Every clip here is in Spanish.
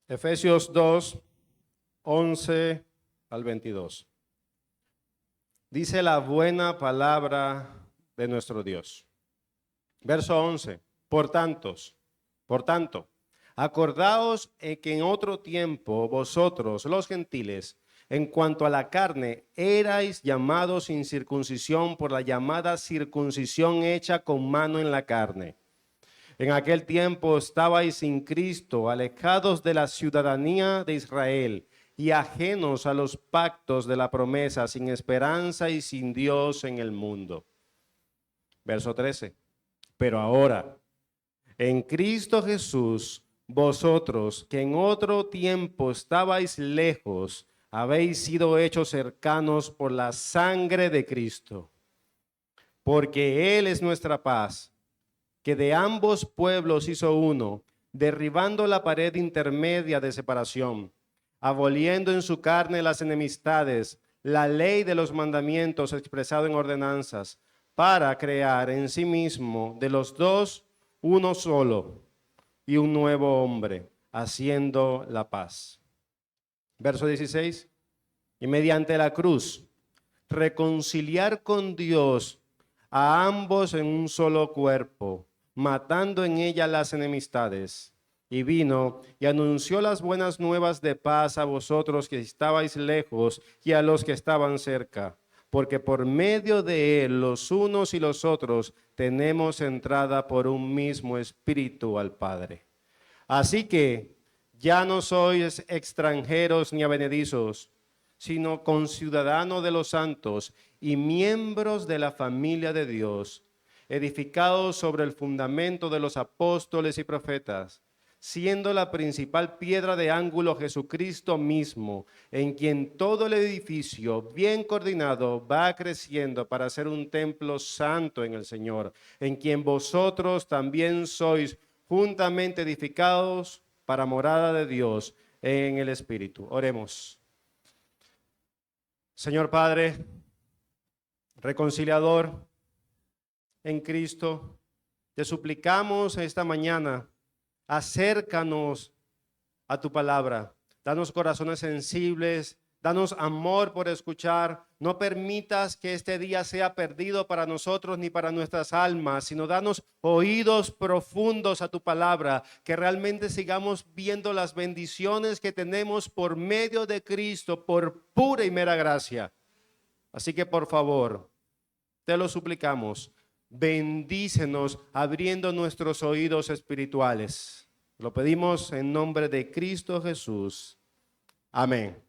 Efesios 2, 11 al 22. Dice la buena palabra de nuestro Dios. Verso 11. Por tanto, acordaos que en otro tiempo vosotros, los gentiles, en cuanto a la carne, erais llamados sin circuncisión por la llamada circuncisión hecha con mano en la carne. En aquel tiempo estabais sin Cristo, alejados de la ciudadanía de Israel y ajenos a los pactos de la promesa, sin esperanza y sin Dios en el mundo. Verso 13. Pero ahora, en Cristo Jesús, vosotros que en otro tiempo estabais lejos, habéis sido hechos cercanos por la sangre de Cristo, porque Él es nuestra paz, que de ambos pueblos hizo uno, derribando la pared intermedia de separación, aboliendo en su carne las enemistades, la ley de los mandamientos expresado en ordenanzas, para crear en sí mismo de los dos uno solo y un nuevo hombre, haciendo la paz. Verso 16. Y mediante la cruz, reconciliar con Dios a ambos en un solo cuerpo, matando en ella las enemistades. Y vino y anunció las buenas nuevas de paz a vosotros que estabais lejos y a los que estaban cerca, porque por medio de él los unos y los otros tenemos entrada por un mismo espíritu al Padre. Así que ya no sois extranjeros ni advenedizos, sino conciudadanos de los santos y miembros de la familia de Dios, edificados sobre el fundamento de los apóstoles y profetas, siendo la principal piedra de ángulo Jesucristo mismo, en quien todo el edificio, bien coordinado, va creciendo para ser un templo santo en el Señor, en quien vosotros también sois juntamente edificados para morada de Dios en el Espíritu. Oremos. Señor Padre, reconciliador en Cristo, te suplicamos esta mañana, acércanos a tu palabra, danos corazones sensibles, danos amor por escuchar, no permitas que este día sea perdido para nosotros ni para nuestras almas, sino danos oídos profundos a tu palabra, que realmente sigamos viendo las bendiciones que tenemos por medio de Cristo, por pura y mera gracia. Así que por favor, te lo suplicamos, bendícenos abriendo nuestros oídos espirituales. Lo pedimos en nombre de Cristo Jesús. Amén.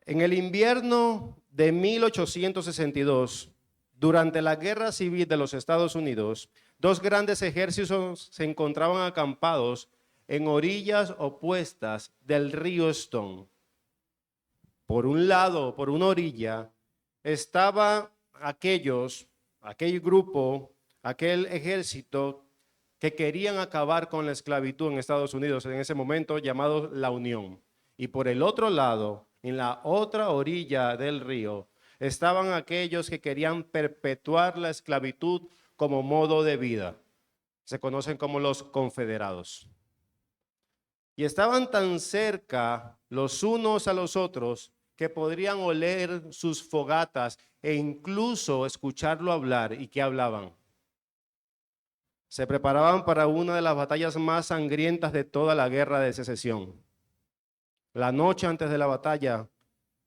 En el invierno de 1862, durante la Guerra Civil de los Estados Unidos, dos grandes ejércitos se encontraban acampados en orillas opuestas del río Stone. Por un lado, por una orilla, estaba aquel grupo, aquel ejército que querían acabar con la esclavitud en Estados Unidos en ese momento, llamado la Unión. Y por el otro lado, en la otra orilla del río, estaban aquellos que querían perpetuar la esclavitud como modo de vida. Se conocen como los confederados. Y estaban tan cerca los unos a los otros que podrían oler sus fogatas e incluso escucharlo hablar. ¿Y qué hablaban? Se preparaban para una de las batallas más sangrientas de toda la guerra de secesión. La noche antes de la batalla,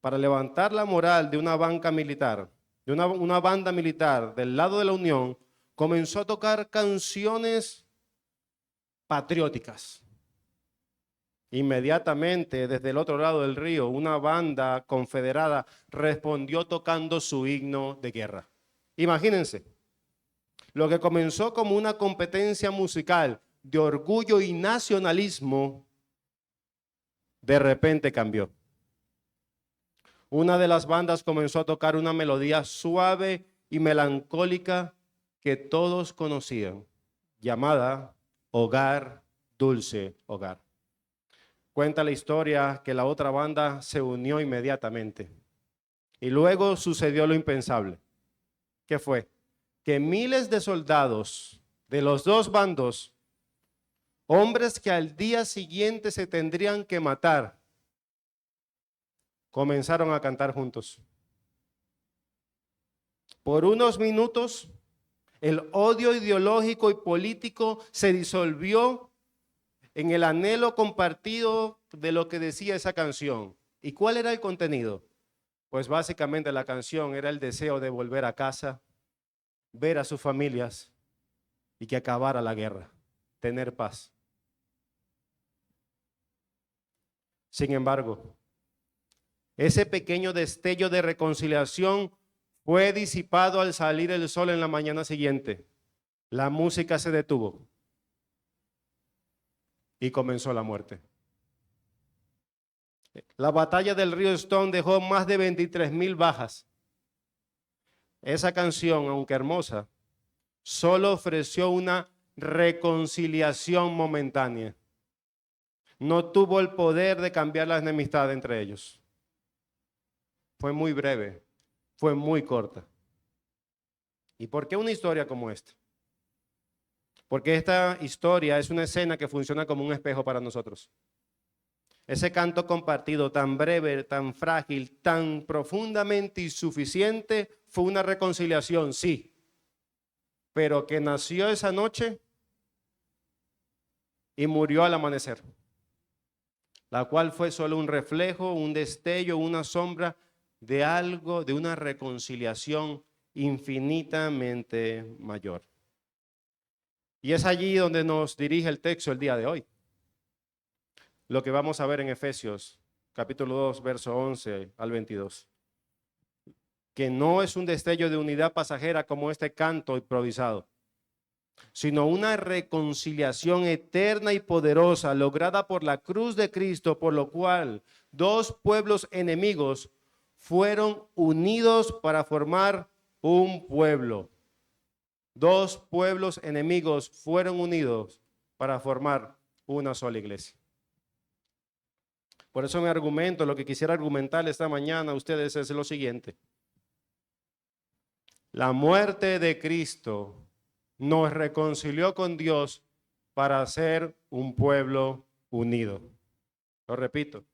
para levantar la moral de una banca militar, de una banda militar del lado de la Unión, comenzó a tocar canciones patrióticas. Inmediatamente, desde el otro lado del río, una banda confederada respondió tocando su himno de guerra. Imagínense, lo que comenzó como una competencia musical de orgullo y nacionalismo, de repente cambió. Una de las bandas comenzó a tocar una melodía suave y melancólica que todos conocían, llamada Hogar, Dulce Hogar. Cuenta la historia que la otra banda se unió inmediatamente. Y luego sucedió lo impensable. ¿Qué fue? Que miles de soldados de los dos bandos hombres que al día siguiente se tendrían que matar, comenzaron a cantar juntos. Por unos minutos, el odio ideológico y político se disolvió en el anhelo compartido de lo que decía esa canción. ¿Y cuál era el contenido? Pues básicamente la canción era el deseo de volver a casa, ver a sus familias y que acabara la guerra, tener paz. Sin embargo, ese pequeño destello de reconciliación fue disipado al salir el sol en la mañana siguiente. La música se detuvo y comenzó la muerte. La batalla del río Stone dejó más de 23,000 bajas. Esa canción, aunque hermosa, solo ofreció una reconciliación momentánea. No tuvo el poder de cambiar la enemistad entre ellos. Fue muy breve, fue muy corta. ¿Y por qué una historia como esta? Porque esta historia es una escena que funciona como un espejo para nosotros. Ese canto compartido tan breve, tan frágil, tan profundamente insuficiente, fue una reconciliación, sí, pero que nació esa noche y murió al amanecer, la cual fue solo un reflejo, un destello, una sombra de algo, de una reconciliación infinitamente mayor. Y es allí donde nos dirige el texto el día de hoy. Lo que vamos a ver en Efesios, capítulo 2, verso 11 al 22. Que no es un destello de unidad pasajera como este canto improvisado, sino una reconciliación eterna y poderosa lograda por la cruz de Cristo, por lo cual dos pueblos enemigos fueron unidos para formar un pueblo. Dos pueblos enemigos fueron unidos para formar una sola iglesia. Por eso mi argumento, lo que quisiera argumentar esta mañana a ustedes es lo siguiente. La muerte de Cristo nos reconcilió con Dios para ser un pueblo unido. Lo repito,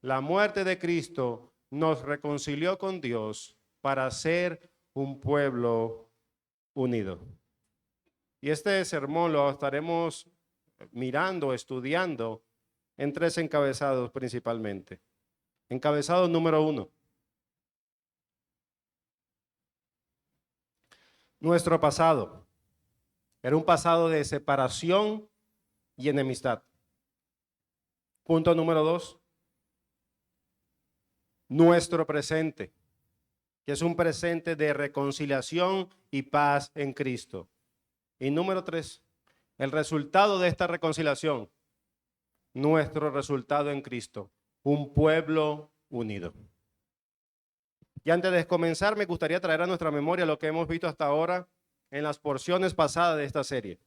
la muerte de Cristo nos reconcilió con Dios para ser un pueblo unido. Y este sermón lo estaremos mirando, estudiando en tres encabezados principalmente. Encabezado número 1. Nuestro pasado era un pasado de separación y enemistad. Punto número 2. Nuestro presente, que es un presente de reconciliación y paz en Cristo. Y número 3, el resultado de esta reconciliación, nuestro resultado en Cristo, un pueblo unido. Y antes de comenzar, me gustaría traer a nuestra memoria lo que hemos visto hasta ahora en las porciones pasadas de esta serie.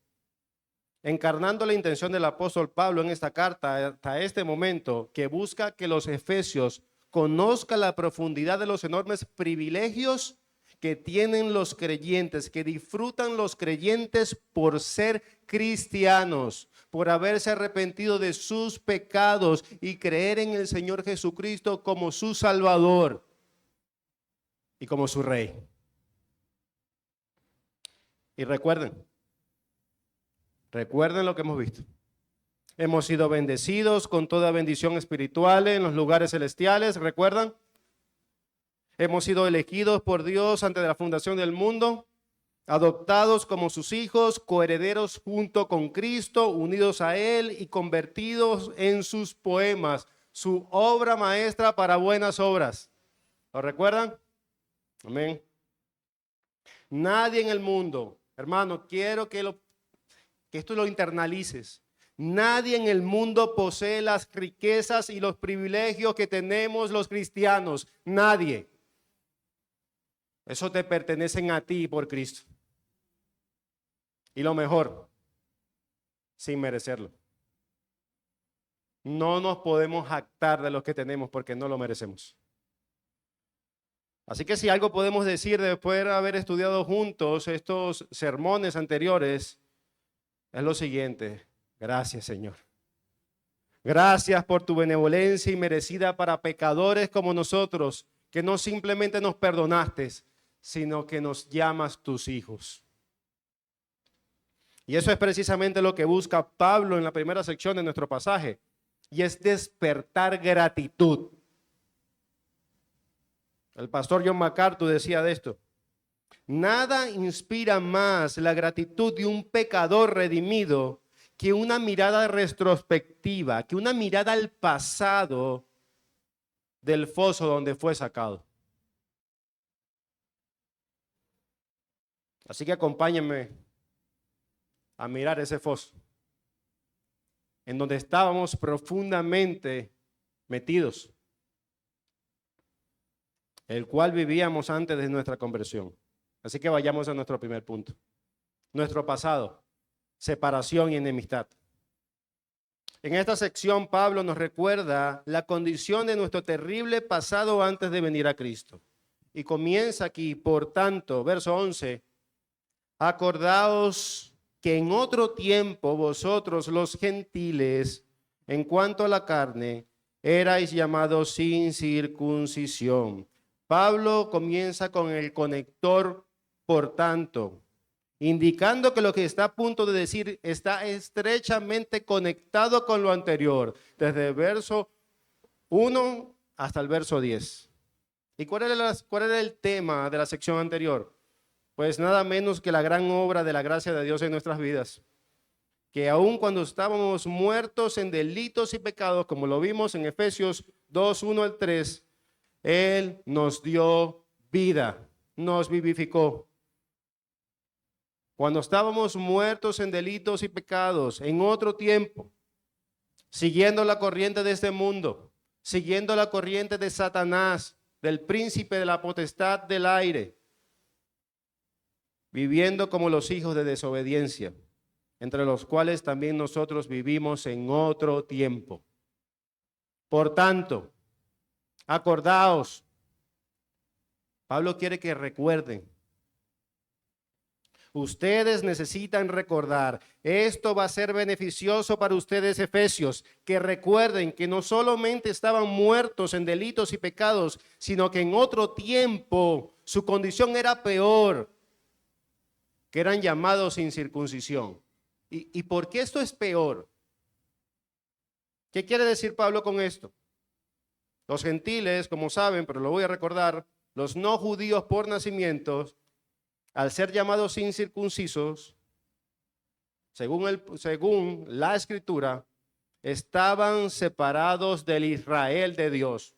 Encarnando la intención del apóstol Pablo en esta carta hasta este momento, que busca que los efesios conozcan la profundidad de los enormes privilegios que tienen los creyentes, que disfrutan los creyentes por ser cristianos, por haberse arrepentido de sus pecados y creer en el Señor Jesucristo como su Salvador y como su Rey. Y recuerden lo que hemos visto. Hemos sido bendecidos con toda bendición espiritual en los lugares celestiales, ¿recuerdan? Hemos sido elegidos por Dios antes de la fundación del mundo, adoptados como sus hijos, coherederos junto con Cristo, unidos a Él y convertidos en sus poemas, su obra maestra para buenas obras. ¿Lo recuerdan? Amén. Nadie en el mundo, hermano, quiero que esto lo internalices. Nadie en el mundo posee las riquezas y los privilegios que tenemos los cristianos. Nadie. Eso te pertenecen a ti por Cristo. Y lo mejor, sin merecerlo. No nos podemos jactar de lo que tenemos porque no lo merecemos. Así que si algo podemos decir después de haber estudiado juntos estos sermones anteriores, es lo siguiente. Gracias, Señor. Gracias por tu benevolencia inmerecida para pecadores como nosotros, que no simplemente nos perdonaste, sino que nos llamas tus hijos. Y eso es precisamente lo que busca Pablo en la primera sección de nuestro pasaje, y es despertar gratitud. El pastor John MacArthur decía de esto: nada inspira más la gratitud de un pecador redimido que una mirada retrospectiva, que una mirada al pasado del foso donde fue sacado. Así que acompáñenme a mirar ese foso, en donde estábamos profundamente metidos, el cual vivíamos antes de nuestra conversión. Así que vayamos a nuestro primer punto. Nuestro pasado, separación y enemistad. En esta sección Pablo nos recuerda la condición de nuestro terrible pasado antes de venir a Cristo. Y comienza aquí, por tanto, verso 11, acordaos que en otro tiempo vosotros los gentiles, en cuanto a la carne, erais llamados sin circuncisión. Pablo comienza con el conector por tanto, indicando que lo que está a punto de decir está estrechamente conectado con lo anterior, desde el verso 1 hasta el verso 10. ¿Y cuál era el tema de la sección anterior? Pues nada menos que la gran obra de la gracia de Dios en nuestras vidas, que aun cuando estábamos muertos en delitos y pecados, como lo vimos en Efesios 2, 1 al 3, Él nos dio vida, nos vivificó. Cuando estábamos muertos en delitos y pecados, en otro tiempo, siguiendo la corriente de este mundo, siguiendo la corriente de Satanás, del príncipe de la potestad del aire, viviendo como los hijos de desobediencia, entre los cuales también nosotros vivimos en otro tiempo. Por tanto, acordaos, Pablo quiere que recuerden. Ustedes necesitan recordar, esto va a ser beneficioso para ustedes, efesios, que recuerden que no solamente estaban muertos en delitos y pecados, sino que en otro tiempo su condición era peor, que eran llamados sin circuncisión. ¿Y por qué esto es peor? ¿Qué quiere decir Pablo con esto? Los gentiles, como saben, pero lo voy a recordar, los no judíos por nacimiento, al ser llamados incircuncisos, según la Escritura, estaban separados del Israel de Dios.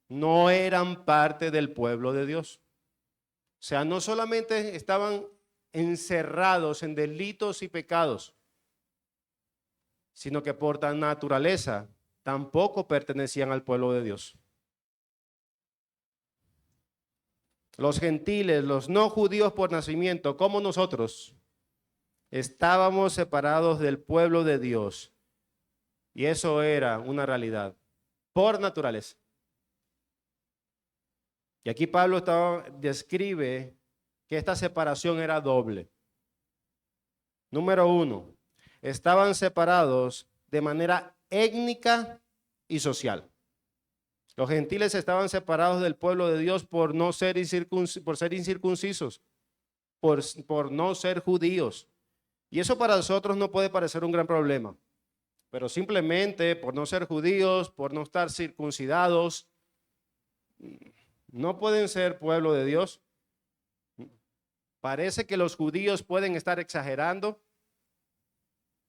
No eran parte del pueblo de Dios. O sea, no solamente estaban encerrados en delitos y pecados, sino que por tan naturaleza tampoco pertenecían al pueblo de Dios. Los gentiles, los no judíos por nacimiento, como nosotros, estábamos separados del pueblo de Dios. Y eso era una realidad, por naturaleza. Y aquí Pablo describe que esta separación era doble. Número 1, estaban separados de manera étnica y social. Los gentiles estaban separados del pueblo de Dios por ser incircuncisos, por no ser judíos. Y eso para nosotros no puede parecer un gran problema, pero simplemente por no ser judíos, por no estar circuncidados, no pueden ser pueblo de Dios. Parece que los judíos pueden estar exagerando.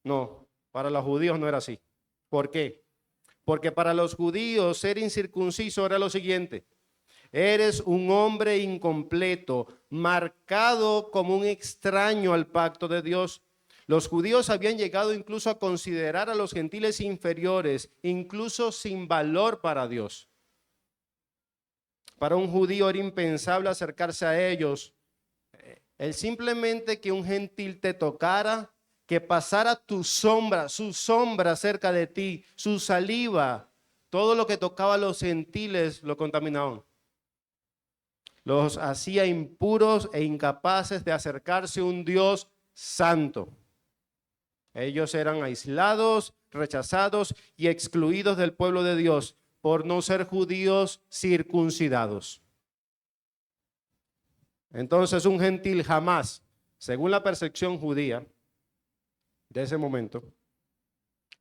No, para los judíos no era así. ¿Por qué? Porque para los judíos ser incircunciso era lo siguiente: eres un hombre incompleto, marcado como un extraño al pacto de Dios. Los judíos habían llegado incluso a considerar a los gentiles inferiores, incluso sin valor para Dios. Para un judío era impensable acercarse a ellos. El simplemente que un gentil te tocara, que pasara su sombra cerca de ti, su saliva, todo lo que tocaba a los gentiles lo contaminaban. Los hacía impuros e incapaces de acercarse a un Dios santo. Ellos eran aislados, rechazados y excluidos del pueblo de Dios por no ser judíos circuncidados. Entonces un gentil jamás, según la percepción judía de ese momento,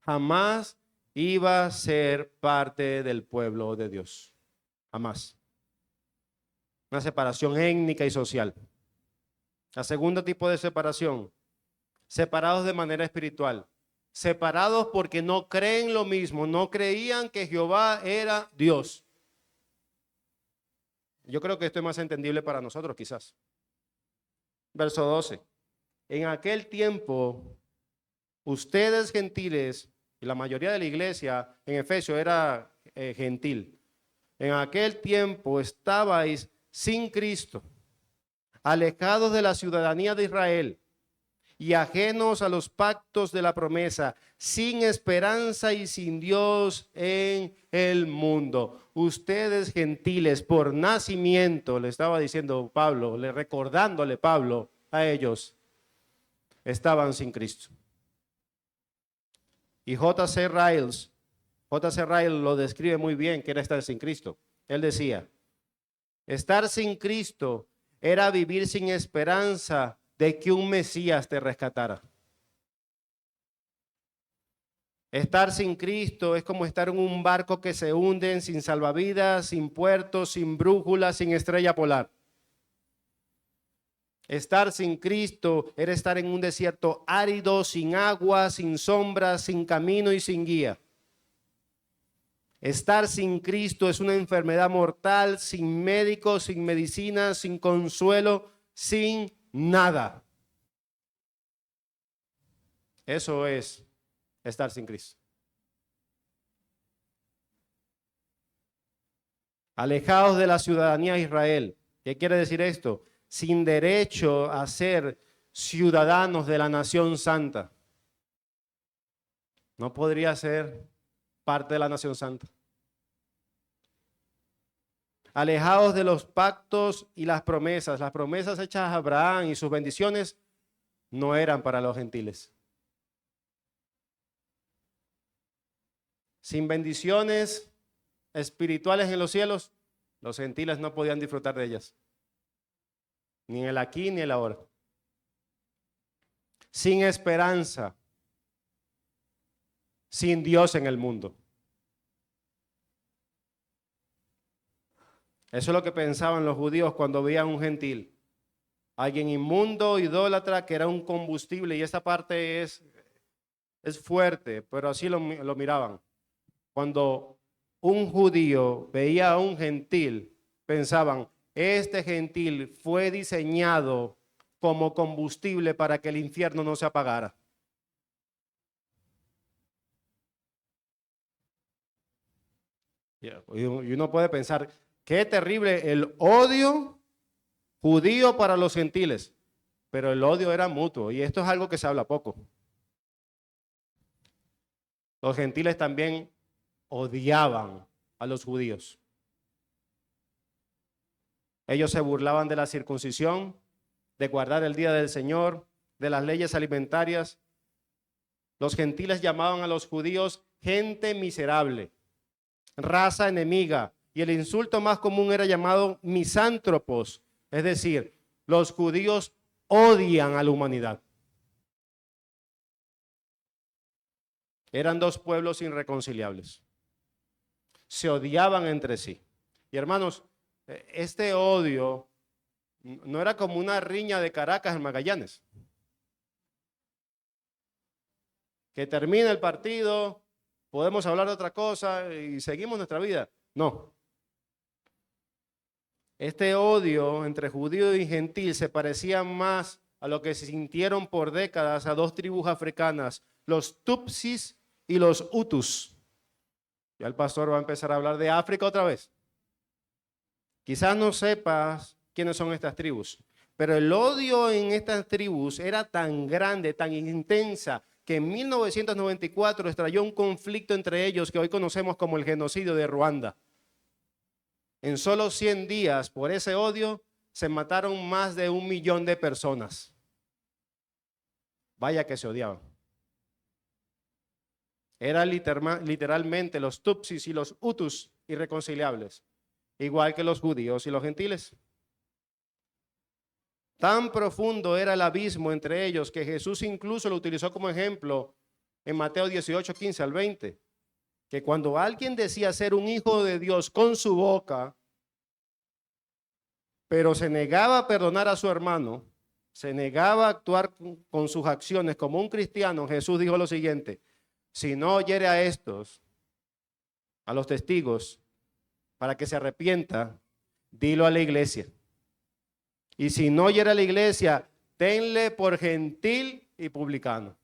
jamás iba a ser parte del pueblo de Dios. Jamás. Una separación étnica y social. La segunda tipo de separación, separados de manera espiritual. Separados porque no creen lo mismo, no creían que Jehová era Dios. Yo creo que esto es más entendible para nosotros quizás. Verso 12. En aquel tiempo, ustedes gentiles, y la mayoría de la iglesia en Efesios era gentil, en aquel tiempo estabais sin Cristo, alejados de la ciudadanía de Israel y ajenos a los pactos de la promesa, sin esperanza y sin Dios en el mundo. Ustedes gentiles por nacimiento, le estaba diciendo Pablo, recordándole Pablo a ellos, estaban sin Cristo. Y J.C. Ryle lo describe muy bien, que era estar sin Cristo. Él decía, estar sin Cristo era vivir sin esperanza de que un Mesías te rescatara. Estar sin Cristo es como estar en un barco que se hunde, sin salvavidas, sin puerto, sin brújula, sin estrella polar. Estar sin Cristo era estar en un desierto árido, sin agua, sin sombra, sin camino y sin guía. Estar sin Cristo es una enfermedad mortal, sin médico, sin medicina, sin consuelo, sin nada. Eso es estar sin Cristo. Alejados de la ciudadanía de Israel. ¿Qué quiere decir esto? Sin derecho a ser ciudadanos de la nación santa. No podría ser parte de la nación santa. Alejados de los pactos y las promesas hechas a Abraham y sus bendiciones no eran para los gentiles. Sin bendiciones espirituales en los cielos, los gentiles no podían disfrutar de ellas. Ni en el aquí ni en el ahora. Sin esperanza. Sin Dios en el mundo. Eso es lo que pensaban los judíos cuando veían un gentil. Alguien inmundo, idólatra, que era un combustible. Y esa parte es fuerte, pero así lo miraban. Cuando un judío veía a un gentil, pensaban, este gentil fue diseñado como combustible para que el infierno no se apagara. Y uno puede pensar, qué terrible el odio judío para los gentiles, pero el odio era mutuo y esto es algo que se habla poco. Los gentiles también odiaban a los judíos. Ellos se burlaban de la circuncisión, de guardar el día del Señor, de las leyes alimentarias. Los gentiles llamaban a los judíos gente miserable, raza enemiga, y el insulto más común era llamado misántropos, es decir, los judíos odian a la humanidad. Eran dos pueblos irreconciliables. Se odiaban entre sí. Y hermanos, este odio no era como una riña de Caracas en Magallanes. Que termina el partido, podemos hablar de otra cosa y seguimos nuestra vida. No. Este odio entre judío y gentil se parecía más a lo que se sintieron por décadas a dos tribus africanas, los Tutsis y los Hutus. Ya el pastor va a empezar a hablar de África otra vez. Quizás no sepas quiénes son estas tribus, pero el odio en estas tribus era tan grande, tan intensa, que en 1994 estalló un conflicto entre ellos que hoy conocemos como el genocidio de Ruanda. En solo 100 días, por ese odio, se mataron más de 1 millón de personas. Vaya que se odiaban. Era literalmente los tupsis y los hutus irreconciliables, igual que los judíos y los gentiles. Tan profundo era el abismo entre ellos que Jesús incluso lo utilizó como ejemplo en Mateo 18, 15 al 20, que cuando alguien decía ser un hijo de Dios con su boca, pero se negaba a perdonar a su hermano, se negaba a actuar con sus acciones como un cristiano, Jesús dijo lo siguiente: si no oyere a estos, a los testigos, para que se arrepienta, dilo a la iglesia. Y si no oyere a la iglesia, tenle por gentil y publicano.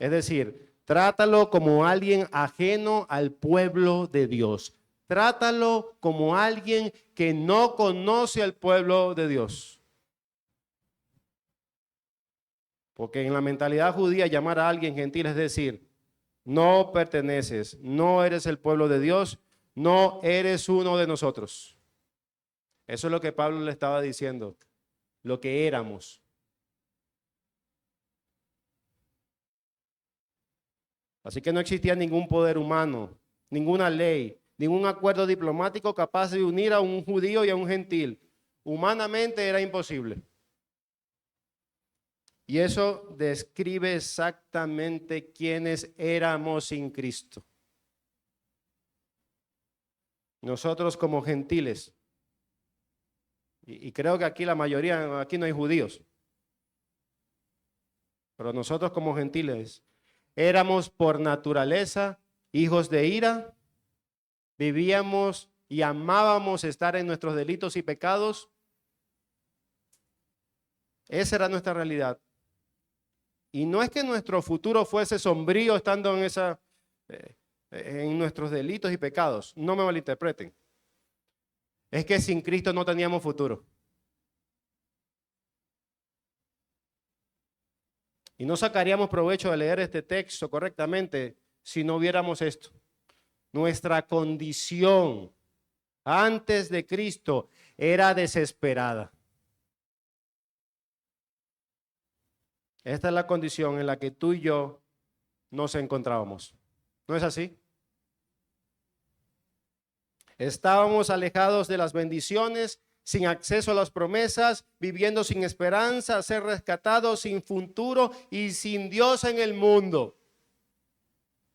Es decir, trátalo como alguien ajeno al pueblo de Dios. Trátalo como alguien que no conoce al pueblo de Dios. Porque en la mentalidad judía llamar a alguien gentil es decir, no perteneces, no eres el pueblo de Dios, no eres uno de nosotros. Eso es lo que Pablo le estaba diciendo, lo que éramos. Así que no existía ningún poder humano, ninguna ley, ningún acuerdo diplomático capaz de unir a un judío y a un gentil. Humanamente era imposible. Y eso describe exactamente quiénes éramos sin Cristo. Nosotros como gentiles, y creo que aquí la mayoría, aquí no hay judíos, pero nosotros como gentiles éramos por naturaleza hijos de ira, vivíamos y amábamos estar en nuestros delitos y pecados. Esa era nuestra realidad. Y no es que nuestro futuro fuese sombrío estando en nuestros delitos y pecados. No me malinterpreten. Es que sin Cristo no teníamos futuro. Y no sacaríamos provecho de leer este texto correctamente si no viéramos esto. Nuestra condición antes de Cristo era desesperada. Esta es la condición en la que tú y yo nos encontrábamos. ¿No es así? Estábamos alejados de las bendiciones, sin acceso a las promesas, viviendo sin esperanza, ser rescatados, sin futuro y sin Dios en el mundo.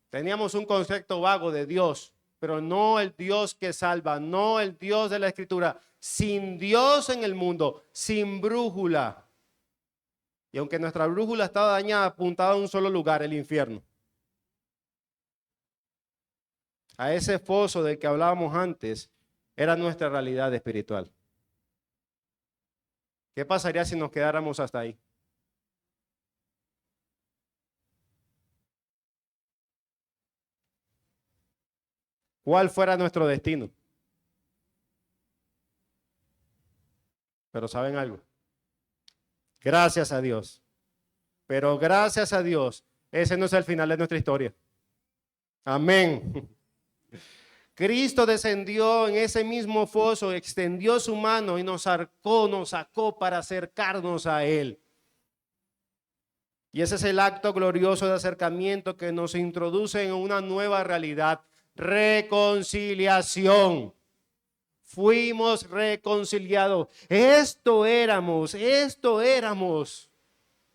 Teníamos un concepto vago de Dios, pero no el Dios que salva, no el Dios de la Escritura. Sin Dios en el mundo, sin brújula. Y aunque nuestra brújula estaba dañada, apuntada a un solo lugar, el infierno. A ese foso del que hablábamos antes, era nuestra realidad espiritual. ¿Qué pasaría si nos quedáramos hasta ahí? ¿Cuál fuera nuestro destino? Pero ¿saben algo? Gracias a Dios. Pero gracias a Dios, ese no es el final de nuestra historia. Amén. Cristo descendió en ese mismo foso, extendió su mano y nos sacó para acercarnos a Él. Y ese es el acto glorioso de acercamiento que nos introduce en una nueva realidad, reconciliación. Fuimos reconciliados. Esto éramos.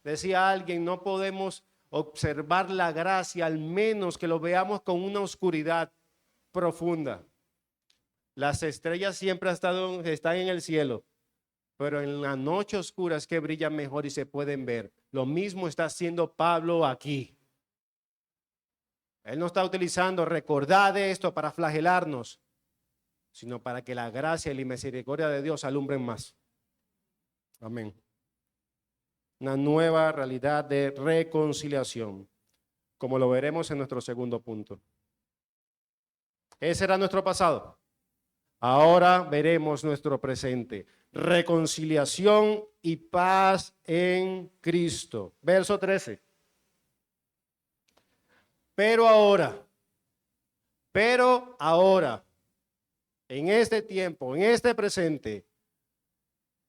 Decía alguien, no podemos observar la gracia, al menos que lo veamos con una oscuridad profunda. Las estrellas siempre están en el cielo, pero en la noche oscura es que brillan mejor y se pueden ver. Lo mismo está haciendo Pablo aquí. Él no está utilizando recordad esto para flagelarnos, sino para que la gracia y la misericordia de Dios alumbren más. Amén. Una nueva realidad de reconciliación, como lo veremos en nuestro segundo punto. Ese era nuestro pasado. Ahora veremos nuestro presente. Reconciliación y paz en Cristo. Verso 13. Pero ahora, en este tiempo, en este presente,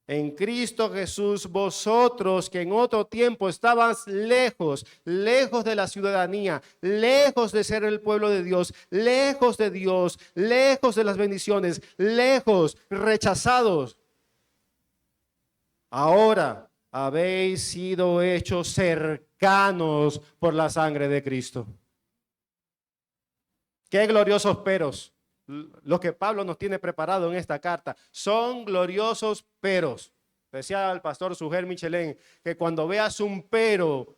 En Cristo Jesús, vosotros que en otro tiempo estabas lejos, lejos de la ciudadanía, lejos de ser el pueblo de Dios, lejos de las bendiciones, lejos, rechazados. Ahora habéis sido hechos cercanos por la sangre de Cristo. Qué gloriosos peros. Lo que Pablo nos tiene preparado en esta carta son gloriosos peros. Decía el pastor Sugel Michelén que cuando veas un pero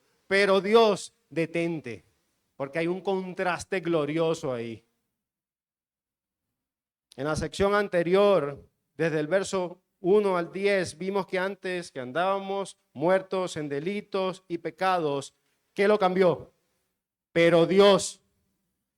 Dios, detente, porque hay un contraste glorioso ahí. En la sección anterior, desde el verso 1 al 10, vimos que antes que andábamos muertos en delitos y pecados, ¿qué lo cambió? Pero Dios,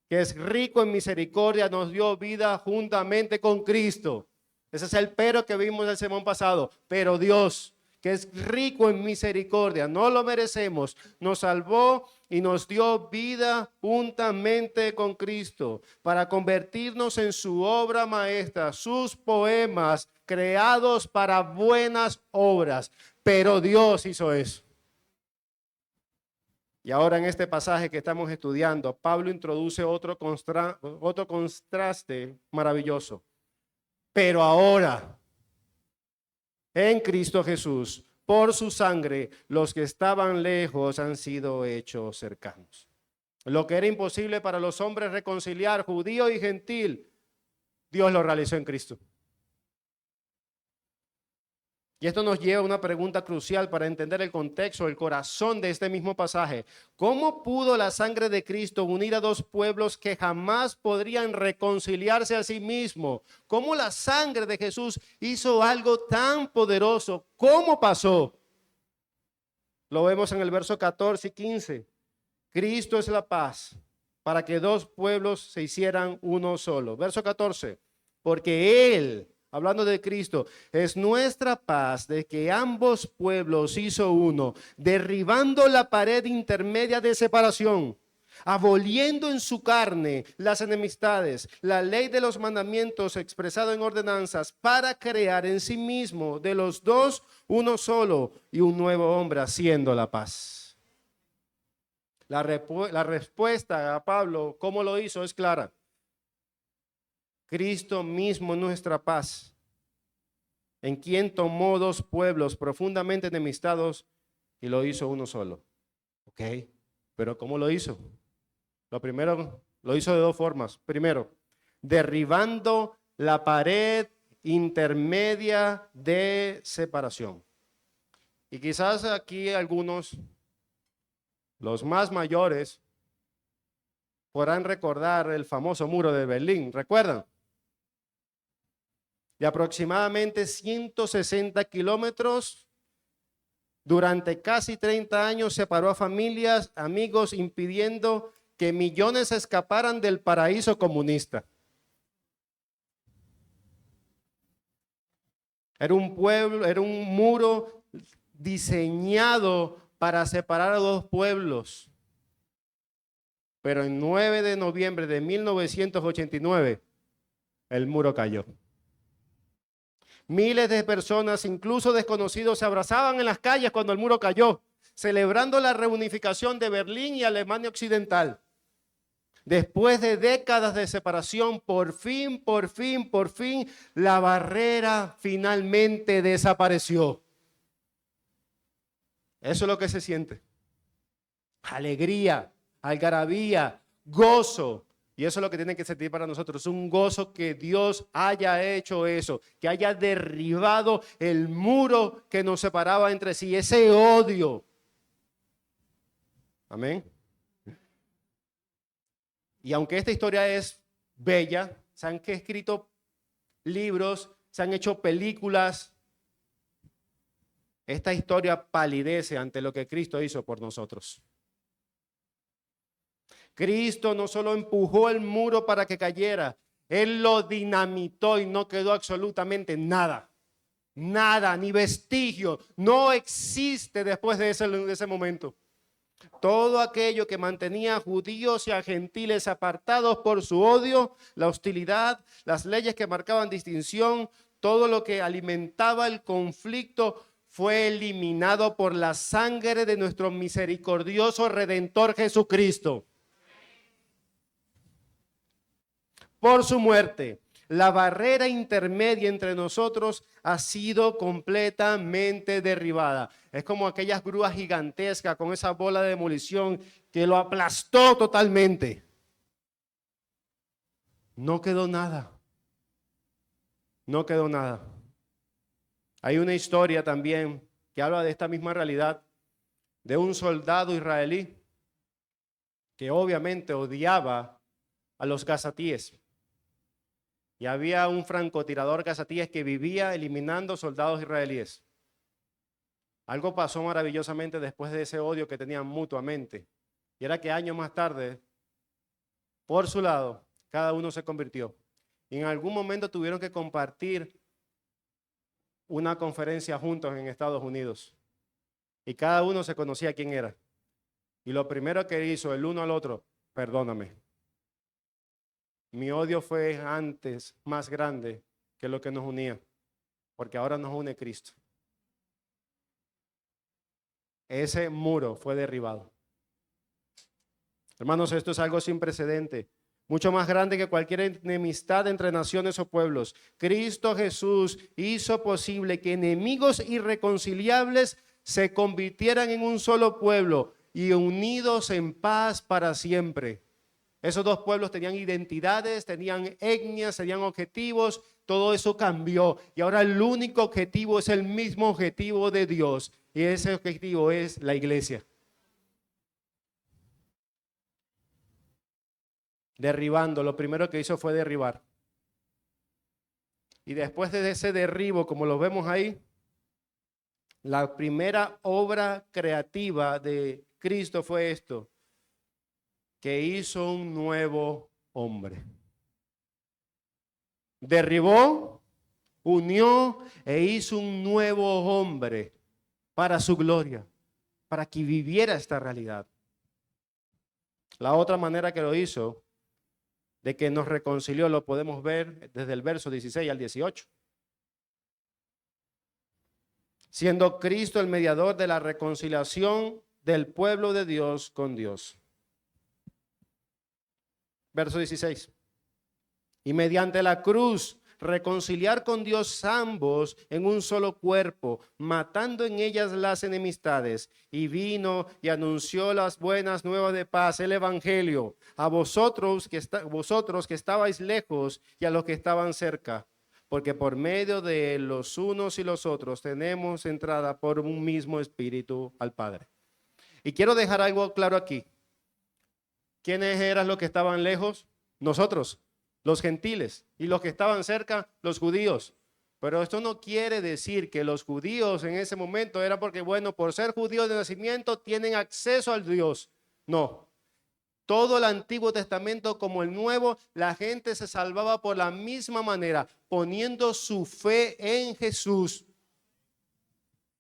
que es rico en misericordia, nos dio vida juntamente con Cristo. Ese es el pero que vimos el sermón pasado. Pero Dios, que es rico en misericordia, no lo merecemos, nos salvó y nos dio vida juntamente con Cristo para convertirnos en su obra maestra, sus poemas creados para buenas obras. Pero Dios hizo eso. Y ahora en este pasaje que estamos estudiando, Pablo introduce otro contraste maravilloso. Pero ahora, en Cristo Jesús, por su sangre, los que estaban lejos han sido hechos cercanos. Lo que era imposible para los hombres reconciliar, judío y gentil, Dios lo realizó en Cristo. Y esto nos lleva a una pregunta crucial para entender el contexto, el corazón de este mismo pasaje. ¿Cómo pudo la sangre de Cristo unir a dos pueblos que jamás podrían reconciliarse a sí mismos? ¿Cómo la sangre de Jesús hizo algo tan poderoso? ¿Cómo pasó? Lo vemos en el verso 14 y 15. Cristo es la paz para que dos pueblos se hicieran uno solo. Verso 14. Porque Él, hablando de Cristo, es nuestra paz, de que ambos pueblos hizo uno, derribando la pared intermedia de separación, aboliendo en su carne las enemistades, la ley de los mandamientos expresado en ordenanzas, para crear en sí mismo de los dos uno solo y un nuevo hombre, haciendo la paz. La respuesta a Pablo, ¿cómo lo hizo? Es clara. Cristo mismo nuestra paz, en quien tomó dos pueblos profundamente enemistados y lo hizo uno solo. Ok, pero ¿cómo lo hizo? Lo primero, lo hizo de dos formas. Primero, derribando la pared intermedia de separación. Y quizás aquí algunos, los más mayores, podrán recordar el famoso muro de Berlín. ¿Recuerdan? De aproximadamente 160 kilómetros, durante casi 30 años separó a familias, amigos, impidiendo que millones escaparan del paraíso comunista. Era un pueblo, era un muro diseñado para separar a dos pueblos. Pero el 9 de noviembre de 1989, el muro cayó. Miles de personas, incluso desconocidos, se abrazaban en las calles cuando el muro cayó, celebrando la reunificación de Berlín y Alemania Occidental. Después de décadas de separación, por fin, la barrera finalmente desapareció. Eso es lo que se siente. Alegría, algarabía, gozo. Y eso es lo que tiene que sentir para nosotros, un gozo que Dios haya hecho eso, que haya derribado el muro que nos separaba entre sí, ese odio. Amén. Y aunque esta historia es bella, se han escrito libros, se han hecho películas, esta historia palidece ante lo que Cristo hizo por nosotros. Cristo no solo empujó el muro para que cayera, Él lo dinamitó y no quedó absolutamente nada. Nada, ni vestigio, no existe después de ese momento. Todo aquello que mantenía a judíos y a gentiles apartados por su odio, la hostilidad, las leyes que marcaban distinción, todo lo que alimentaba el conflicto fue eliminado por la sangre de nuestro misericordioso Redentor Jesucristo. Por su muerte, la barrera intermedia entre nosotros ha sido completamente derribada. Es como aquellas grúas gigantescas con esa bola de demolición que lo aplastó totalmente. No quedó nada. No quedó nada. Hay una historia también que habla de esta misma realidad, de un soldado israelí que obviamente odiaba a los gazatíes. Y había un francotirador gazatíes que vivía eliminando soldados israelíes. Algo pasó maravillosamente después de ese odio que tenían mutuamente. Y era que años más tarde, por su lado, cada uno se convirtió. Y en algún momento tuvieron que compartir una conferencia juntos en Estados Unidos. Y cada uno se conocía quién era. Y lo primero que hizo el uno al otro, perdóname. Mi odio fue antes más grande que lo que nos unía, porque ahora nos une Cristo. Ese muro fue derribado. Hermanos, esto es algo sin precedente, mucho más grande que cualquier enemistad entre naciones o pueblos. Cristo Jesús hizo posible que enemigos irreconciliables se convirtieran en un solo pueblo y unidos en paz para siempre. Esos dos pueblos tenían identidades, tenían etnias, tenían objetivos, todo eso cambió. Y ahora el único objetivo es el mismo objetivo de Dios. Y ese objetivo es la iglesia. Derribando, lo primero que hizo fue derribar. Y después de ese derribo, como lo vemos ahí, la primera obra creativa de Cristo fue esto, que hizo un nuevo hombre. Derribó, unió e hizo un nuevo hombre para su gloria, para que viviera esta realidad. La otra manera que lo hizo, de que nos reconcilió, lo podemos ver desde el verso 16 al 18. Siendo Cristo el mediador de la reconciliación del pueblo de Dios con Dios. Verso 16. Y mediante la cruz reconciliar con Dios ambos en un solo cuerpo, matando en ellas las enemistades. Y vino y anunció las buenas nuevas de paz, el evangelio, a vosotros que estabais lejos y a los que estaban cerca. Porque por medio de los unos y los otros tenemos entrada por un mismo espíritu al Padre. Y quiero dejar algo claro aquí. ¿Quiénes eran los que estaban lejos? Nosotros, los gentiles, y los que estaban cerca, los judíos. Pero esto no quiere decir que los judíos en ese momento era porque, bueno, por ser judíos de nacimiento tienen acceso al Dios. No. Todo el Antiguo Testamento como el Nuevo, la gente se salvaba por la misma manera, poniendo su fe en Jesús.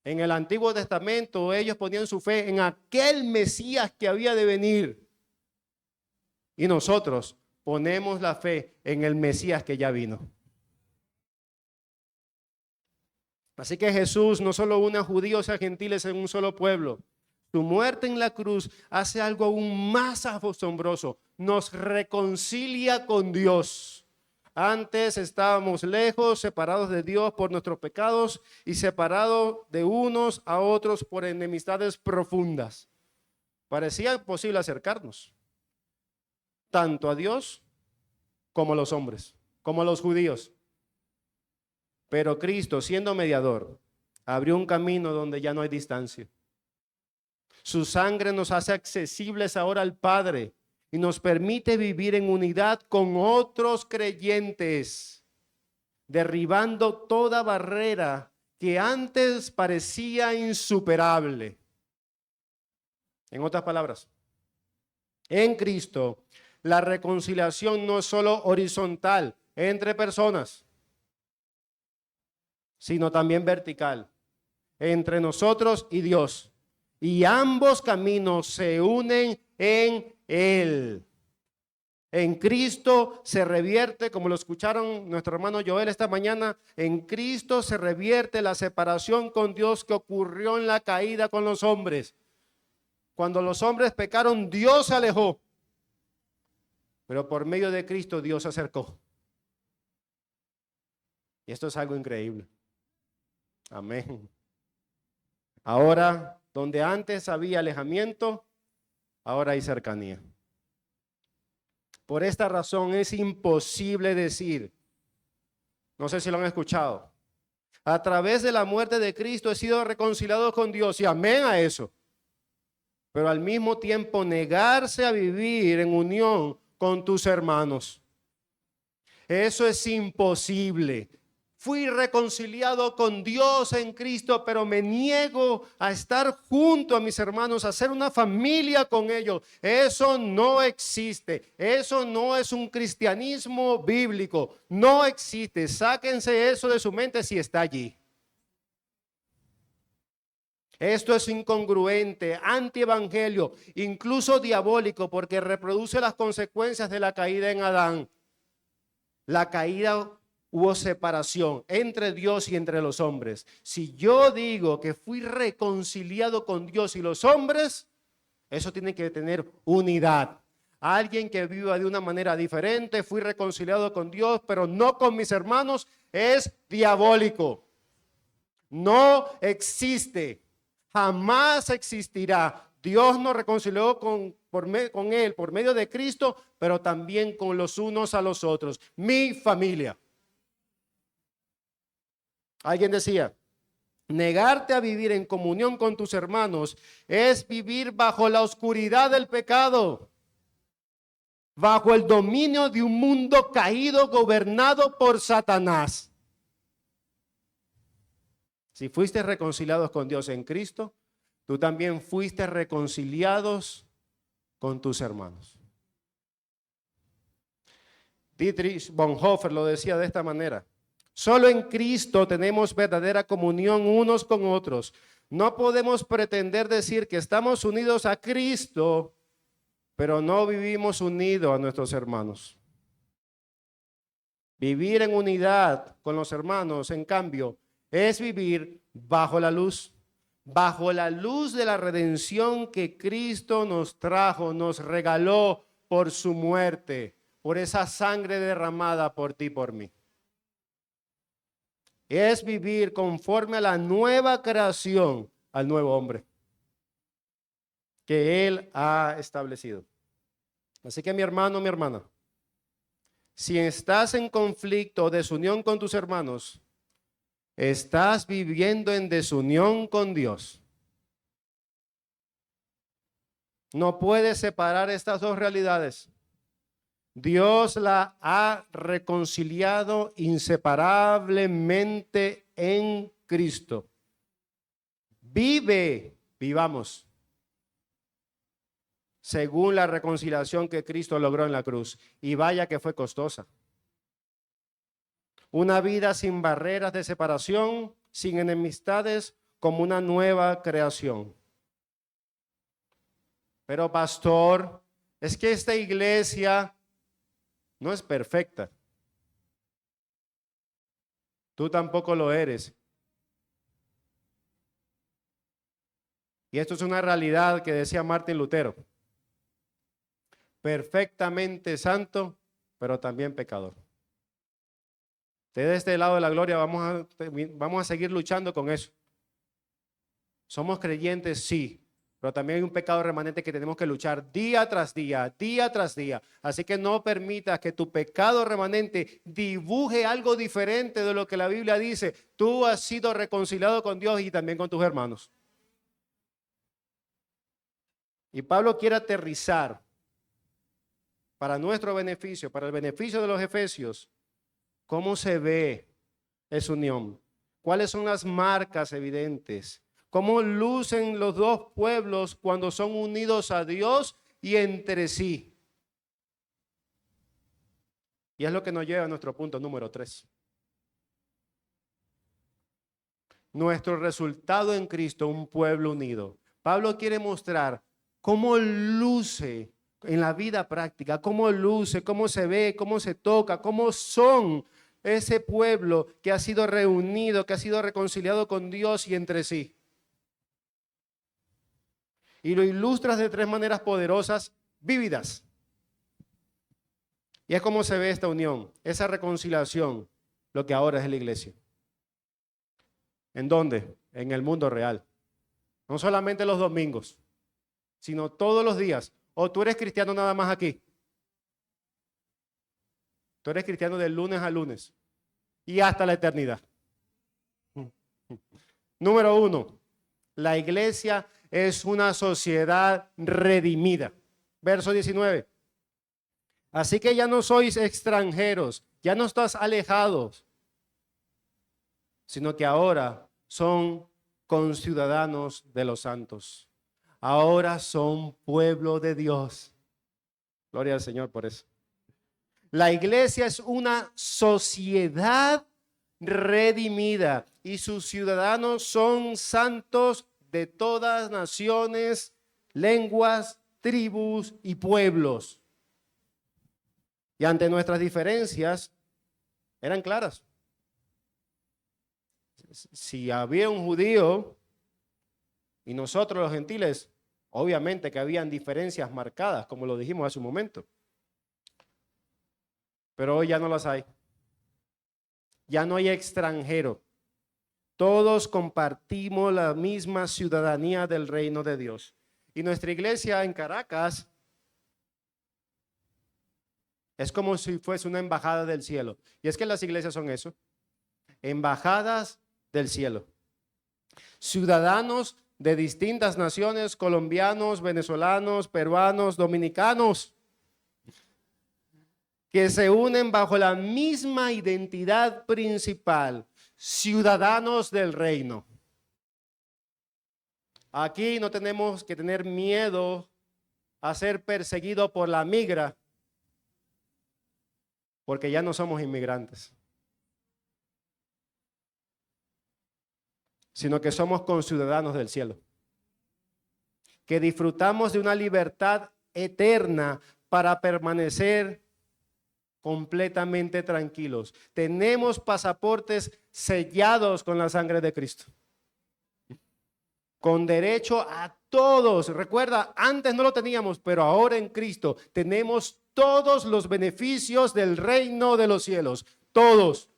En el Antiguo Testamento ellos ponían su fe en aquel Mesías que había de venir. Y nosotros ponemos la fe en el Mesías que ya vino. Así que Jesús no solo une a judíos y a gentiles en un solo pueblo. Su muerte en la cruz hace algo aún más asombroso. Nos reconcilia con Dios. Antes estábamos lejos, separados de Dios por nuestros pecados y separados de unos a otros por enemistades profundas. Parecía imposible acercarnos, tanto a Dios como a los hombres, como a los judíos. Pero Cristo, siendo mediador, abrió un camino donde ya no hay distancia. Su sangre nos hace accesibles ahora al Padre y nos permite vivir en unidad con otros creyentes, derribando toda barrera que antes parecía insuperable. En otras palabras, en Cristo, la reconciliación no es solo horizontal entre personas, sino también vertical entre nosotros y Dios. Y ambos caminos se unen en Él. En Cristo se revierte, como lo escucharon nuestro hermano Joel esta mañana, en Cristo se revierte la separación con Dios que ocurrió en la caída con los hombres. Cuando los hombres pecaron, Dios se alejó. Pero por medio de Cristo Dios se acercó. Y esto es algo increíble. Amén. Ahora, donde antes había alejamiento, ahora hay cercanía. Por esta razón es imposible decir, no sé si lo han escuchado, a través de la muerte de Cristo he sido reconciliado con Dios, y amén a eso. Pero al mismo tiempo negarse a vivir en unión con tus hermanos. Eso es imposible. Fui reconciliado con Dios en Cristo, pero me niego a estar junto a mis hermanos, a hacer una familia con ellos. Eso no existe. Eso no es un cristianismo bíblico. No existe. Sáquense eso de su mente si está allí. Esto es incongruente, antievangelio, incluso diabólico, porque reproduce las consecuencias de la caída en Adán. La caída hubo separación entre Dios y entre los hombres. Si yo digo que fui reconciliado con Dios y los hombres, eso tiene que tener unidad. Alguien que viva de una manera diferente, fui reconciliado con Dios, pero no con mis hermanos, es diabólico. No existe, jamás existirá. Dios nos reconcilió con Él por medio de Cristo, pero también con los unos a los otros. Mi familia. Alguien decía, negarte a vivir en comunión con tus hermanos es vivir bajo la oscuridad del pecado, bajo el dominio de un mundo caído gobernado por Satanás. Si fuiste reconciliados con Dios en Cristo, tú también fuiste reconciliados con tus hermanos. Dietrich Bonhoeffer lo decía de esta manera. Solo en Cristo tenemos verdadera comunión unos con otros. No podemos pretender decir que estamos unidos a Cristo, pero no vivimos unidos a nuestros hermanos. Vivir en unidad con los hermanos, en cambio, es vivir bajo la luz de la redención que Cristo nos trajo, nos regaló por su muerte, por esa sangre derramada por ti y por mí. Es vivir conforme a la nueva creación, al nuevo hombre que Él ha establecido. Así que mi hermano, mi hermana, si estás en conflicto o desunión con tus hermanos, estás viviendo en desunión con Dios. No puedes separar estas dos realidades. Dios la ha reconciliado inseparablemente en Cristo. Vivamos según la reconciliación que Cristo logró en la cruz. Y vaya que fue costosa. Una vida sin barreras de separación, sin enemistades, como una nueva creación. Pero pastor, es que esta iglesia no es perfecta. Tú tampoco lo eres. Y esto es una realidad que decía Martín Lutero. Perfectamente santo, pero también pecador. De este lado de la gloria vamos a seguir luchando con eso. Somos creyentes, sí, pero también hay un pecado remanente que tenemos que luchar día tras día, día tras día. Así que no permitas que tu pecado remanente dibuje algo diferente de lo que la Biblia dice. Tú has sido reconciliado con Dios y también con tus hermanos. Y Pablo quiere aterrizar para nuestro beneficio, para el beneficio de los efesios, cómo se ve esa unión, cuáles son las marcas evidentes, cómo lucen los dos pueblos cuando son unidos a Dios y entre sí. Y es lo que nos lleva a nuestro punto número 3. Nuestro resultado en Cristo, un pueblo unido. Pablo quiere mostrar cómo luce en la vida práctica, cómo luce, cómo se ve, cómo se toca, cómo son ese pueblo que ha sido reunido, que ha sido reconciliado con Dios y entre sí. Y lo ilustras de tres maneras poderosas, vívidas. Y es como se ve esta unión, esa reconciliación, lo que ahora es la iglesia. ¿En dónde? En el mundo real. No solamente los domingos, sino todos los días. ¿O tú eres cristiano nada más aquí? Tú eres cristiano de lunes a lunes y hasta la eternidad. Número 1, la iglesia es una sociedad redimida. Verso 19. Así que ya no sois extranjeros, ya no estás alejados, sino que ahora son conciudadanos de los santos. Ahora son pueblo de Dios. Gloria al Señor por eso. La iglesia es una sociedad redimida y sus ciudadanos son santos de todas naciones, lenguas, tribus y pueblos. Y ante nuestras diferencias eran claras. Si había un judío y nosotros los gentiles, obviamente que habían diferencias marcadas, como lo dijimos hace un momento. Pero hoy ya no las hay. Ya no hay extranjero. Todos compartimos la misma ciudadanía del reino de Dios. Y nuestra iglesia en Caracas es como si fuese una embajada del cielo. Y es que las iglesias son eso. Embajadas del cielo. Ciudadanos de distintas naciones, colombianos, venezolanos, peruanos, dominicanos, que se unen bajo la misma identidad principal, ciudadanos del reino. Aquí no tenemos que tener miedo a ser perseguidos por la migra, porque ya no somos inmigrantes, sino que somos conciudadanos del cielo, que disfrutamos de una libertad eterna para permanecer completamente tranquilos. Tenemos pasaportes sellados con la sangre de Cristo, con derecho a todos. Recuerda, antes no lo teníamos, pero ahora en Cristo tenemos todos los beneficios del reino de los cielos, todos.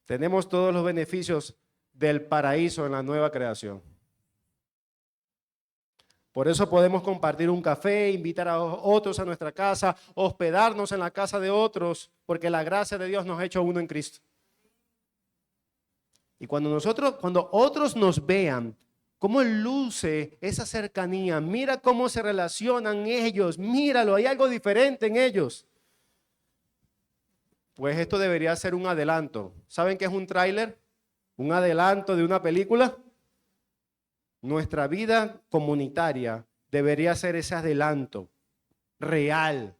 Tenemos todos los beneficios del paraíso en la nueva creación. Por eso podemos compartir un café, invitar a otros a nuestra casa, hospedarnos en la casa de otros, porque la gracia de Dios nos ha hecho uno en Cristo. Y cuando otros nos vean, cómo luce esa cercanía, mira cómo se relacionan ellos, míralo, hay algo diferente en ellos. Pues esto debería ser un adelanto. ¿Saben qué es un tráiler? Un adelanto de una película. Nuestra vida comunitaria debería ser ese adelanto real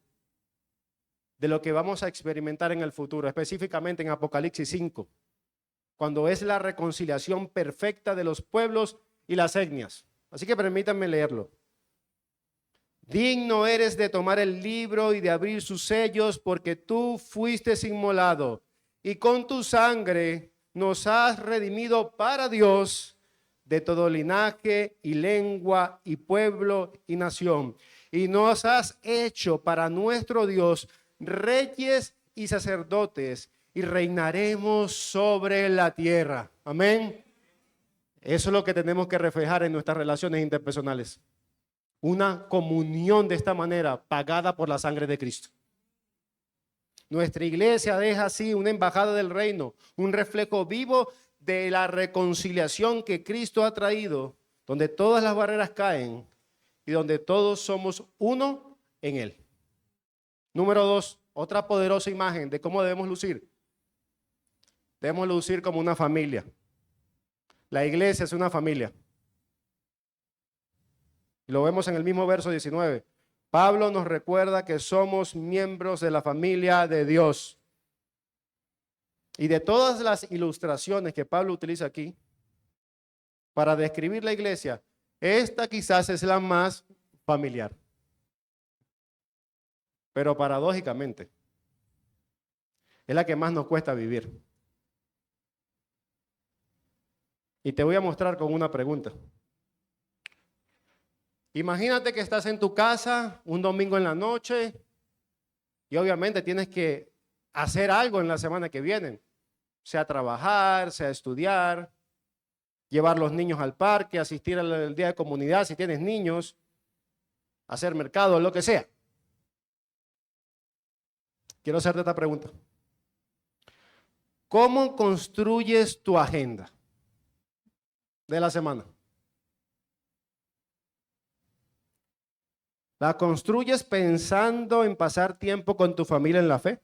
de lo que vamos a experimentar en el futuro, específicamente en Apocalipsis 5, cuando es la reconciliación perfecta de los pueblos y las etnias. Así que permítanme leerlo. Digno eres de tomar el libro y de abrir sus sellos, porque tú fuiste inmolado y con tu sangre nos has redimido para Dios de todo linaje y lengua y pueblo y nación. Y nos has hecho para nuestro Dios reyes y sacerdotes y reinaremos sobre la tierra. Amén. Eso es lo que tenemos que reflejar en nuestras relaciones interpersonales. Una comunión de esta manera pagada por la sangre de Cristo. Nuestra iglesia deja así una embajada del reino, un reflejo vivo de la reconciliación que Cristo ha traído, donde todas las barreras caen y donde todos somos uno en Él. Número 2, otra poderosa imagen de cómo debemos lucir. Debemos lucir como una familia. La iglesia es una familia. Y lo vemos en el mismo verso 19. Pablo nos recuerda que somos miembros de la familia de Dios. Y de todas las ilustraciones que Pablo utiliza aquí para describir la iglesia, esta quizás es la más familiar. Pero paradójicamente, es la que más nos cuesta vivir. Y te voy a mostrar con una pregunta. Imagínate que estás en tu casa un domingo en la noche y obviamente tienes que hacer algo en la semana que viene, sea trabajar, sea estudiar, llevar los niños al parque, asistir al día de comunidad si tienes niños, hacer mercado, lo que sea. Quiero hacerte esta pregunta. ¿Cómo construyes tu agenda de la semana? ¿La construyes pensando en pasar tiempo con tu familia en la fe?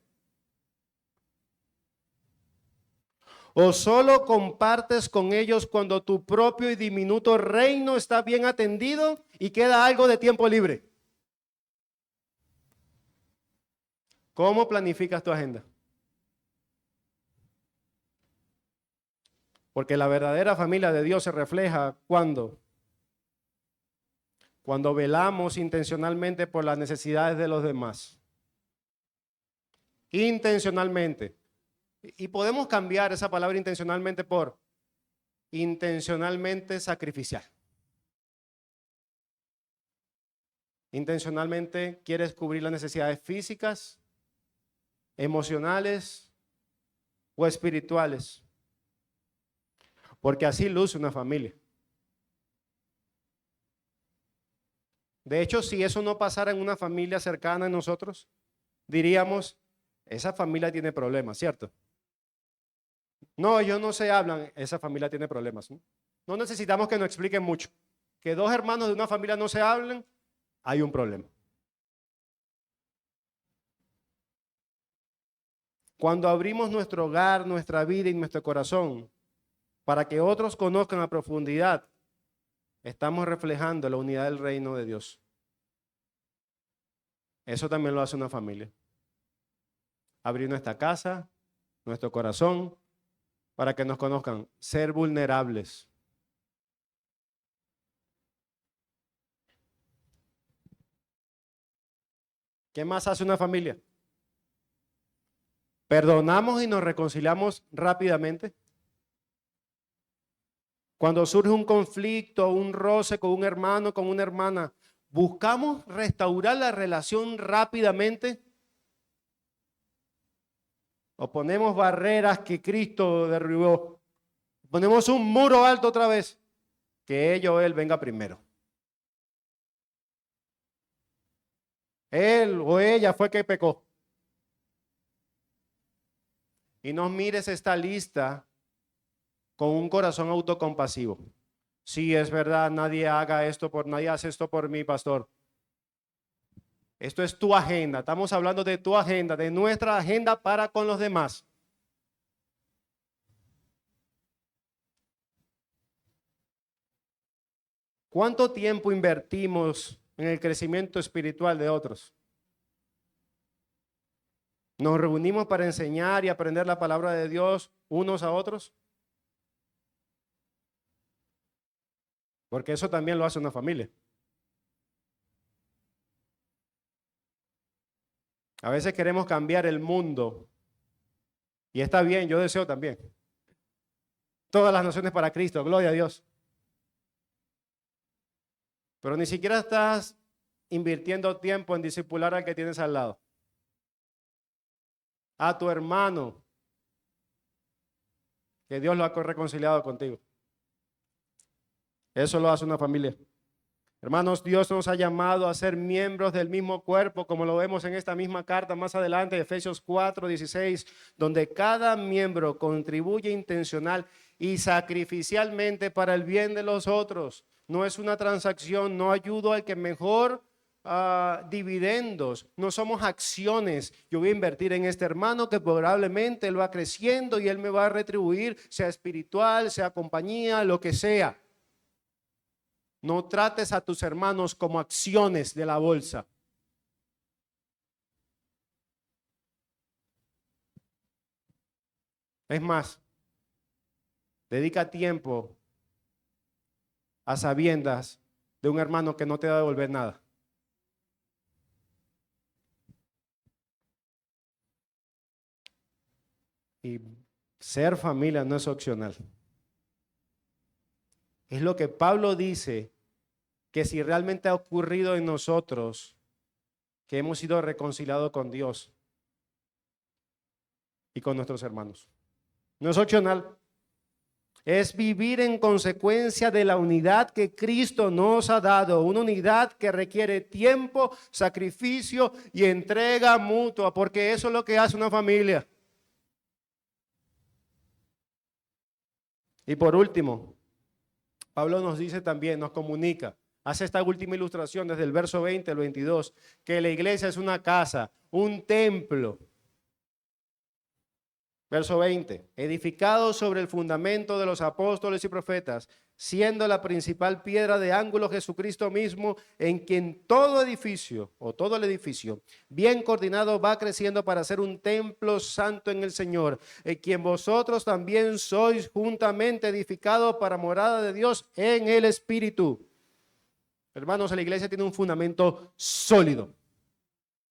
¿O solo compartes con ellos cuando tu propio y diminuto reino está bien atendido y queda algo de tiempo libre? ¿Cómo planificas tu agenda? Porque la verdadera familia de Dios se refleja cuando velamos intencionalmente por las necesidades de los demás. Intencionalmente. Y podemos cambiar esa palabra intencionalmente por intencionalmente sacrificial. Intencionalmente quieres cubrir las necesidades físicas, emocionales o espirituales. Porque así luce una familia. De hecho, si eso no pasara en una familia cercana a nosotros, diríamos, esa familia tiene problemas, ¿cierto? No, ellos no se hablan, esa familia tiene problemas. No necesitamos que nos expliquen mucho. Que dos hermanos de una familia no se hablen, hay un problema. Cuando abrimos nuestro hogar, nuestra vida y nuestro corazón para que otros conozcan a profundidad, estamos reflejando la unidad del reino de Dios. Eso también lo hace una familia. Abrir nuestra casa, nuestro corazón, para que nos conozcan. Ser vulnerables. ¿Qué más hace una familia? Perdonamos y nos reconciliamos rápidamente. Cuando surge un conflicto, un roce con un hermano, con una hermana, buscamos restaurar la relación rápidamente. O ponemos barreras que Cristo derribó. Ponemos un muro alto otra vez. Que ella o él venga primero. Él o ella fue que pecó. Y no mires esta lista con un corazón autocompasivo. Sí, es verdad, nadie hace esto por mí, pastor. Esto es tu agenda. Estamos hablando de tu agenda, de nuestra agenda para con los demás. ¿Cuánto tiempo invertimos en el crecimiento espiritual de otros? ¿Nos reunimos para enseñar y aprender la palabra de Dios unos a otros? Porque eso también lo hace una familia. A veces queremos cambiar el mundo. Y está bien, yo deseo también. Todas las naciones para Cristo, gloria a Dios. Pero ni siquiera estás invirtiendo tiempo en discipular al que tienes al lado. A tu hermano, que Dios lo ha reconciliado contigo. Eso lo hace una familia. Hermanos, Dios nos ha llamado a ser miembros del mismo cuerpo, como lo vemos en esta misma carta más adelante, Efesios 4:16, donde cada miembro contribuye intencional y sacrificialmente para el bien de los otros. No es una transacción, no ayudo al que mejor dividendos, no somos acciones. Yo voy a invertir en este hermano que probablemente él va creciendo y él me va a retribuir, sea espiritual, sea compañía, lo que sea. No trates a tus hermanos como acciones de la bolsa. Es más, dedica tiempo a sabiendas de un hermano que no te va a devolver nada. Y ser familia no es opcional. Es lo que Pablo dice, que si realmente ha ocurrido en nosotros, que hemos sido reconciliados con Dios y con nuestros hermanos. No es opcional. Es vivir en consecuencia de la unidad que Cristo nos ha dado, una unidad que requiere tiempo, sacrificio y entrega mutua, porque eso es lo que hace una familia. Y por último, Pablo nos dice también, nos comunica, hace esta última ilustración desde el verso 20 al 22, que la iglesia es una casa, un templo. Verso 20, edificado sobre el fundamento de los apóstoles y profetas, siendo la principal piedra de ángulo Jesucristo mismo, en quien todo edificio, o todo el edificio, bien coordinado va creciendo para ser un templo santo en el Señor, en quien vosotros también sois juntamente edificados para morada de Dios en el Espíritu. Hermanos, la iglesia tiene un fundamento sólido.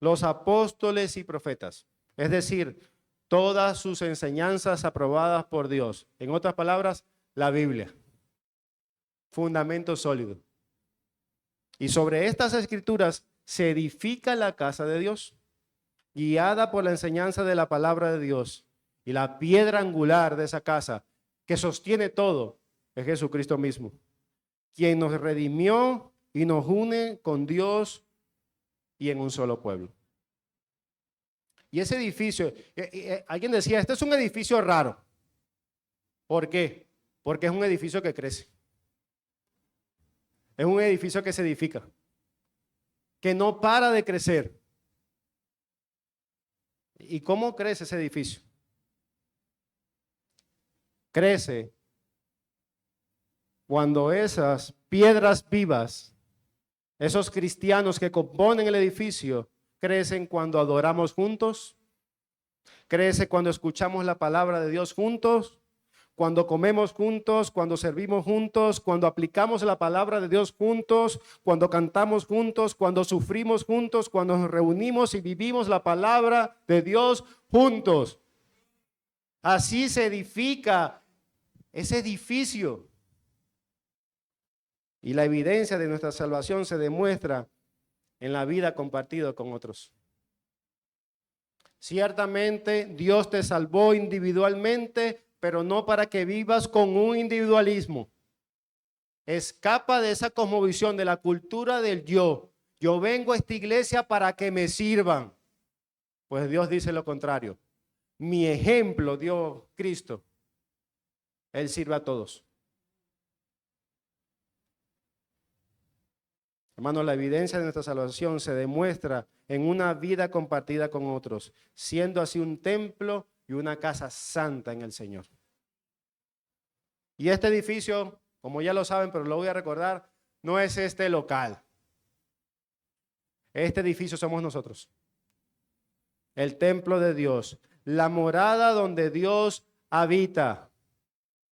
Los apóstoles y profetas, es decir, todas sus enseñanzas aprobadas por Dios. En otras palabras, la Biblia. Fundamento sólido. Y sobre estas escrituras se edifica la casa de Dios, guiada por la enseñanza de la palabra de Dios. Y la piedra angular de esa casa, que sostiene todo, es Jesucristo mismo, quien nos redimió y nos une con Dios y en un solo pueblo. Y ese edificio, alguien decía, este es un edificio raro. ¿Por qué? Porque es un edificio que crece. Es un edificio que se edifica, que no para de crecer. ¿Y cómo crece ese edificio? Crece cuando esas piedras vivas, esos cristianos que componen el edificio, crecen cuando adoramos juntos, crece cuando escuchamos la palabra de Dios juntos, cuando comemos juntos, cuando servimos juntos, cuando aplicamos la palabra de Dios juntos, cuando cantamos juntos, cuando sufrimos juntos, cuando nos reunimos y vivimos la palabra de Dios juntos. Así se edifica ese edificio. Y la evidencia de nuestra salvación se demuestra en la vida compartida con otros. Ciertamente Dios te salvó individualmente, pero no para que vivas con un individualismo. Escapa de esa cosmovisión, de la cultura del yo. Yo vengo a esta iglesia para que me sirvan. Pues Dios dice lo contrario. Mi ejemplo dio Cristo. Él sirve a todos. Hermanos, la evidencia de nuestra salvación se demuestra en una vida compartida con otros, siendo así un templo y una casa santa en el Señor. Y este edificio, como ya lo saben, pero lo voy a recordar, no es este local. Este edificio somos nosotros. El templo de Dios, la morada donde Dios habita,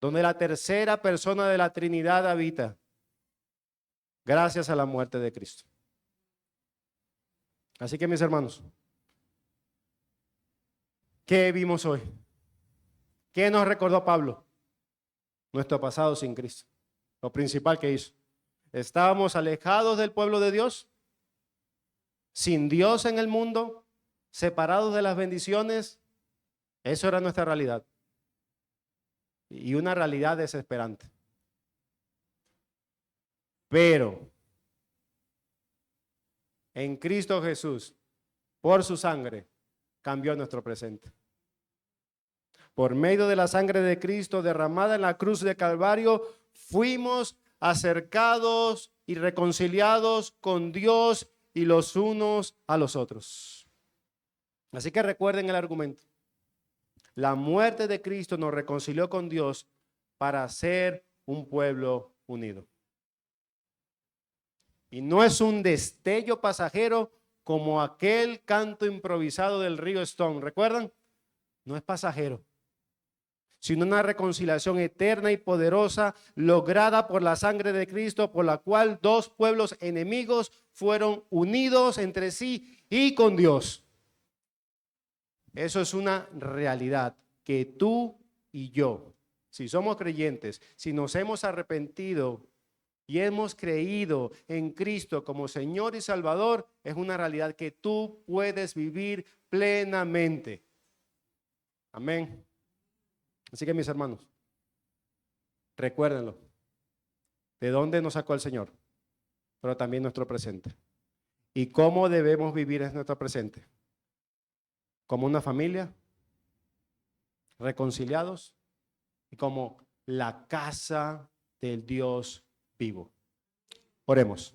donde la tercera persona de la Trinidad habita. Gracias a la muerte de Cristo. Así que mis hermanos, ¿qué vimos hoy? ¿Qué nos recordó Pablo? Nuestro pasado sin Cristo. Lo principal que hizo. Estábamos alejados del pueblo de Dios, sin Dios en el mundo, separados de las bendiciones. Eso era nuestra realidad. Y una realidad desesperante. Pero en Cristo Jesús, por su sangre, cambió nuestro presente. Por medio de la sangre de Cristo derramada en la cruz de Calvario, fuimos acercados y reconciliados con Dios y los unos a los otros. Así que recuerden el argumento. La muerte de Cristo nos reconcilió con Dios para ser un pueblo unido. Y no es un destello pasajero como aquel canto improvisado del río Stone. ¿Recuerdan? No es pasajero, sino una reconciliación eterna y poderosa lograda por la sangre de Cristo, por la cual dos pueblos enemigos fueron unidos entre sí y con Dios. Eso es una realidad que tú y yo, si somos creyentes, si nos hemos arrepentido y hemos creído en Cristo como Señor y Salvador, es una realidad que tú puedes vivir plenamente. Amén. Así que mis hermanos, recuérdenlo. ¿De dónde nos sacó el Señor? Pero también nuestro presente. ¿Y cómo debemos vivir en nuestro presente? Como una familia, reconciliados y como la casa del Dios vivo. Oremos.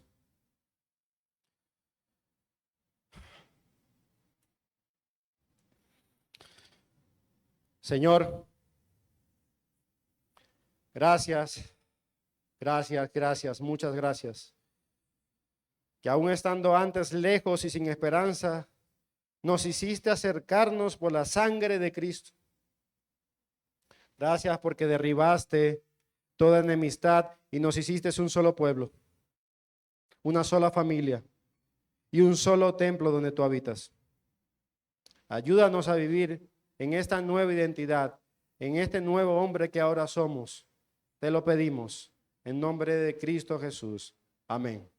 Señor, gracias, gracias, muchas gracias. Que aún estando antes lejos y sin esperanza, nos hiciste acercarnos por la sangre de Cristo. Gracias porque derribaste toda enemistad y nos hiciste un solo pueblo, una sola familia y un solo templo donde tú habitas. Ayúdanos a vivir en esta nueva identidad, en este nuevo hombre que ahora somos. Te lo pedimos en nombre de Cristo Jesús. Amén.